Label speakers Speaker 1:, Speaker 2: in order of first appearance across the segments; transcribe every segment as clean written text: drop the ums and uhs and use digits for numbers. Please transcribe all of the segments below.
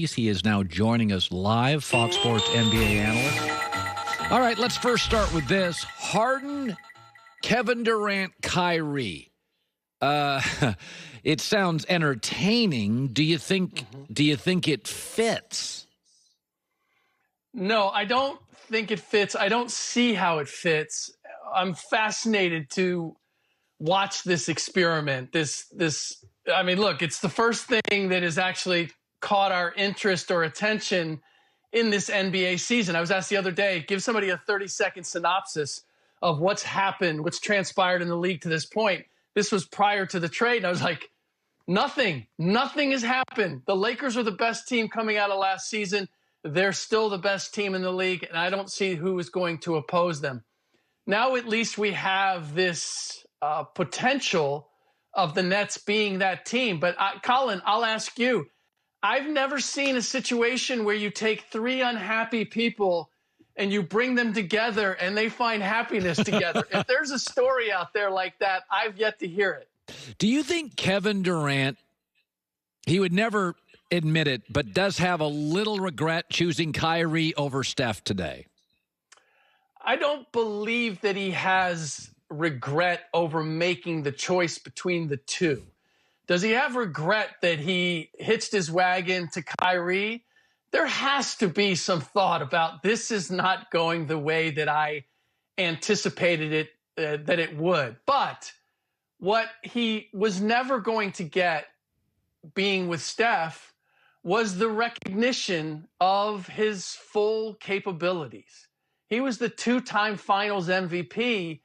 Speaker 1: He is now joining us live, Fox Sports NBA analyst. All right, let's first start with this. Harden, Kevin Durant, Kyrie. It sounds entertaining. Do you think it fits?
Speaker 2: No, I don't think it fits. I don't see how it fits. I'm fascinated to watch this experiment. I mean, look, it's the first thing that has actually caught our interest or attention in this NBA season. I was asked the other day, give somebody a 30-second synopsis of what's happened, what's transpired in the league to this point. This was prior to the trade. And I was like, nothing has happened. The Lakers are the best team coming out of last season. They're still the best team in the league, and I don't see who is going to oppose them. Now at least we have this potential of the Nets being that team. But Colin, I'll ask you, I've never seen a situation where you take three unhappy people and you bring them together and they find happiness together. If there's a story out there like that, I've yet to hear it.
Speaker 1: Do you think Kevin Durant, he would never admit it, but does have a little regret choosing Kyrie over Steph today?
Speaker 2: I don't believe that he has regret over making the choice between the two. Does he have regret that he hitched his wagon to Kyrie? There has to be some thought about this is not going the way that I anticipated it, that it would. But what he was never going to get being with Steph was the recognition of his full capabilities. He was the two-time finals MVP,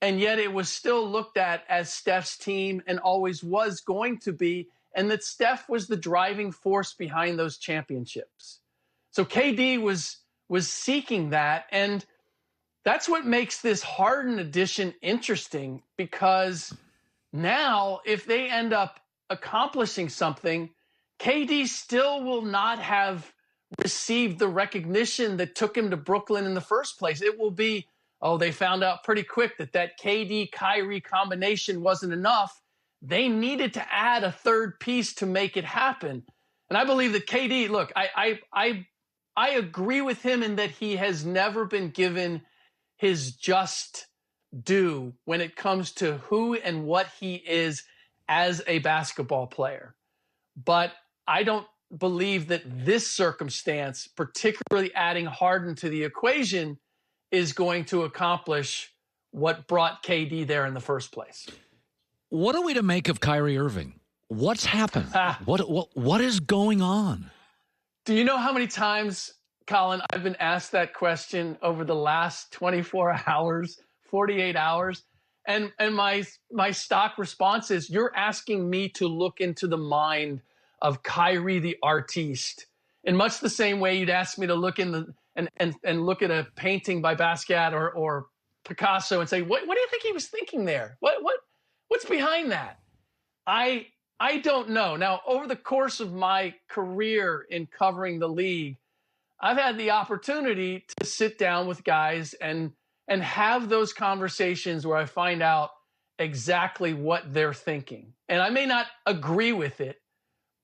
Speaker 2: and yet it was still looked at as Steph's team and always was going to be, and that Steph was the driving force behind those championships. So KD was seeking that, and that's what makes this Harden edition interesting, because now if they end up accomplishing something, KD still will not have received the recognition that took him to Brooklyn in the first place. It will be, they found out pretty quick that KD-Kyrie combination wasn't enough. They needed to add a third piece to make it happen. And I believe that KD, look, I agree with him in that he has never been given his just due when it comes to who and what he is as a basketball player. But I don't believe that this circumstance, particularly adding Harden to the equation, is going to accomplish what brought KD there in the first place.
Speaker 1: What are we to make of Kyrie Irving? What's happened? What is going on?
Speaker 2: Do you know how many times, Colin, I've been asked that question over the last 24 hours, 48 hours? And my stock response is, you're asking me to look into the mind of Kyrie the artiste, in much the same way you'd ask me to look in and look at a painting by Basquiat or Picasso and say, what do you think he was thinking there? What's behind that? I don't know. Now, over the course of my career in covering the league, I've had the opportunity to sit down with guys and have those conversations where I find out exactly what they're thinking. And I may not agree with it,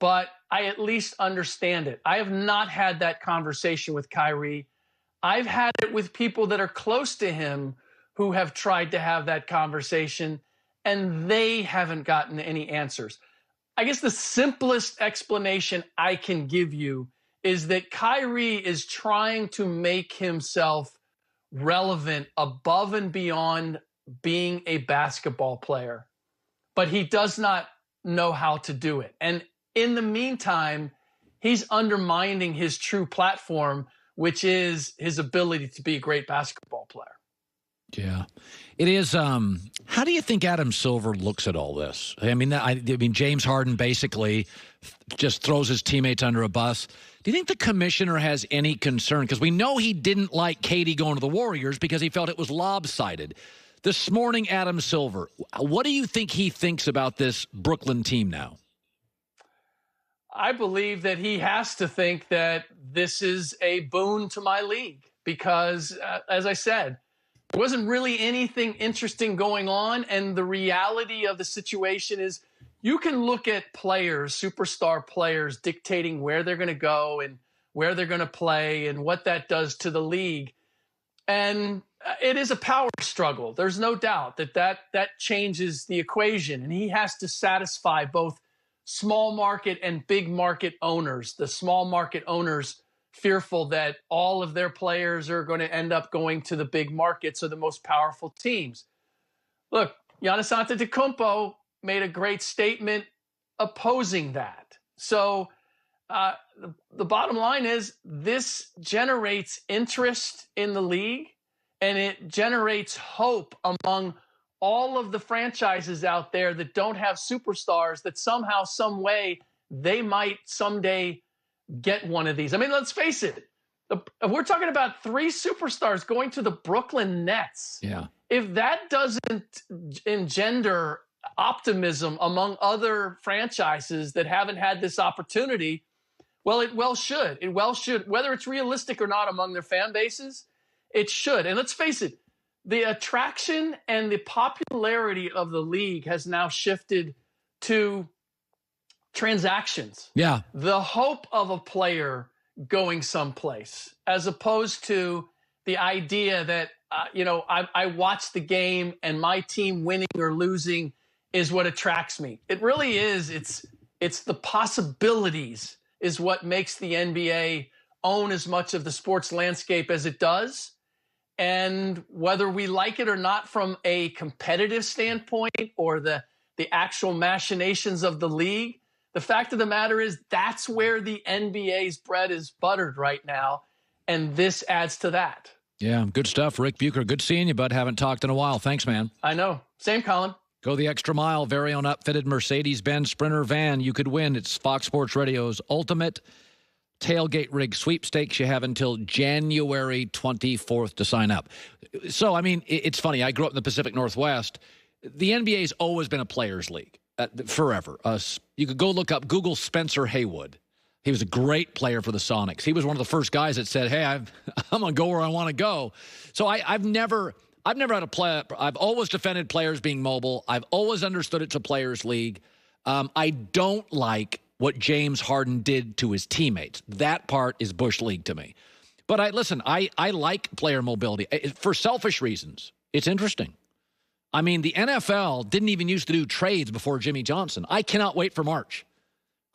Speaker 2: but I at least understand it. I have not had that conversation with Kyrie. I've had it with people that are close to him who have tried to have that conversation, and they haven't gotten any answers. I guess the simplest explanation I can give you is that Kyrie is trying to make himself relevant above and beyond being a basketball player, but he does not know how to do it. And in the meantime, he's undermining his true platform, which is his ability to be a great basketball player.
Speaker 1: Yeah, it is. How do you think Adam Silver looks at all this? I mean, James Harden basically just throws his teammates under a bus. Do you think the commissioner has any concern? Because we know he didn't like KD going to the Warriors because he felt it was lopsided. This morning, Adam Silver, what do you think he thinks about this Brooklyn team now?
Speaker 2: I believe that he has to think that this is a boon to my league because, as I said, there wasn't really anything interesting going on. And the reality of the situation is you can look at players, superstar players, dictating where they're going to go and where they're going to play and what that does to the league. And it is a power struggle. There's no doubt that changes the equation. And he has to satisfy both small market and big market owners. The small market owners fearful that all of their players are going to end up going to the big markets or the most powerful teams. Look, Giannis Antetokounmpo made a great statement opposing that. So the bottom line is this generates interest in the league, and it generates hope among all of the franchises out there that don't have superstars, that somehow, some way, they might someday get one of these. I mean, let's face it. We're talking about 3 superstars going to the Brooklyn Nets.
Speaker 1: Yeah.
Speaker 2: If that doesn't engender optimism among other franchises that haven't had this opportunity, well, it well should. It well should. Whether it's realistic or not among their fan bases, it should. And let's face it, the attraction and the popularity of the league has now shifted to transactions.
Speaker 1: Yeah.
Speaker 2: The hope of a player going someplace, as opposed to the idea that, I watch the game and my team winning or losing is what attracts me. It really is. It's the possibilities is what makes the NBA own as much of the sports landscape as it does. And whether we like it or not from a competitive standpoint or the actual machinations of the league, the fact of the matter is that's where the NBA's bread is buttered right now. And this adds to that.
Speaker 1: Yeah, good stuff, Rick Bucher. Good seeing you, bud. Haven't talked in a while. Thanks, man.
Speaker 2: I know. Same, Colin.
Speaker 1: Go the extra mile. Very own upfitted Mercedes-Benz Sprinter van. You could win. It's Fox Sports Radio's ultimate tailgate rig sweepstakes. You have until January 24th to sign up. So, I mean, it's funny. I grew up in the Pacific Northwest. The NBA's always been a players' league forever. You could go look up Google Spencer Haywood. He was a great player for the Sonics. He was one of the first guys that said, hey, I'm going to go where I want to go. So I've never had a play. I've always defended players being mobile. I've always understood it's a players' league. I don't like what James Harden did to his teammates. That part is Bush League to me. But I like player mobility. For selfish reasons, it's interesting. I mean, the NFL didn't even used to do trades before Jimmy Johnson. I cannot wait for March.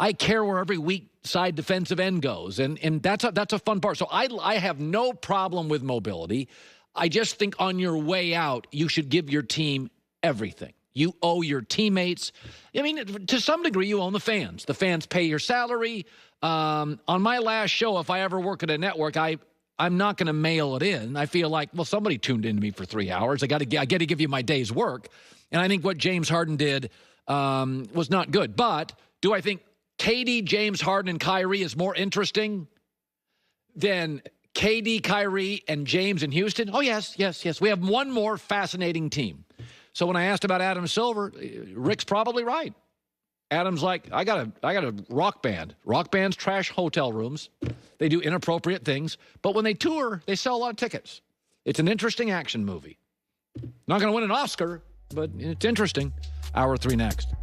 Speaker 1: I care where every weak side defensive end goes, and that's a fun part. So I have no problem with mobility. I just think on your way out, you should give your team everything. You owe your teammates. I mean, to some degree, you own the fans. The fans pay your salary. On my last show, if I ever work at a network, I'm not going to mail it in. I feel like, well, somebody tuned into me for 3 hours. I got to give you my day's work. And I think what James Harden did was not good. But do I think KD, James Harden, and Kyrie is more interesting than KD, Kyrie, and James in Houston? Oh, yes. We have one more fascinating team. So when I asked about Adam Silver, Rick's probably right. Adam's like, I got a rock band. Rock bands trash hotel rooms. They do inappropriate things. But when they tour, they sell a lot of tickets. It's an interesting action movie. Not going to win an Oscar, but it's interesting. Hour 3 next.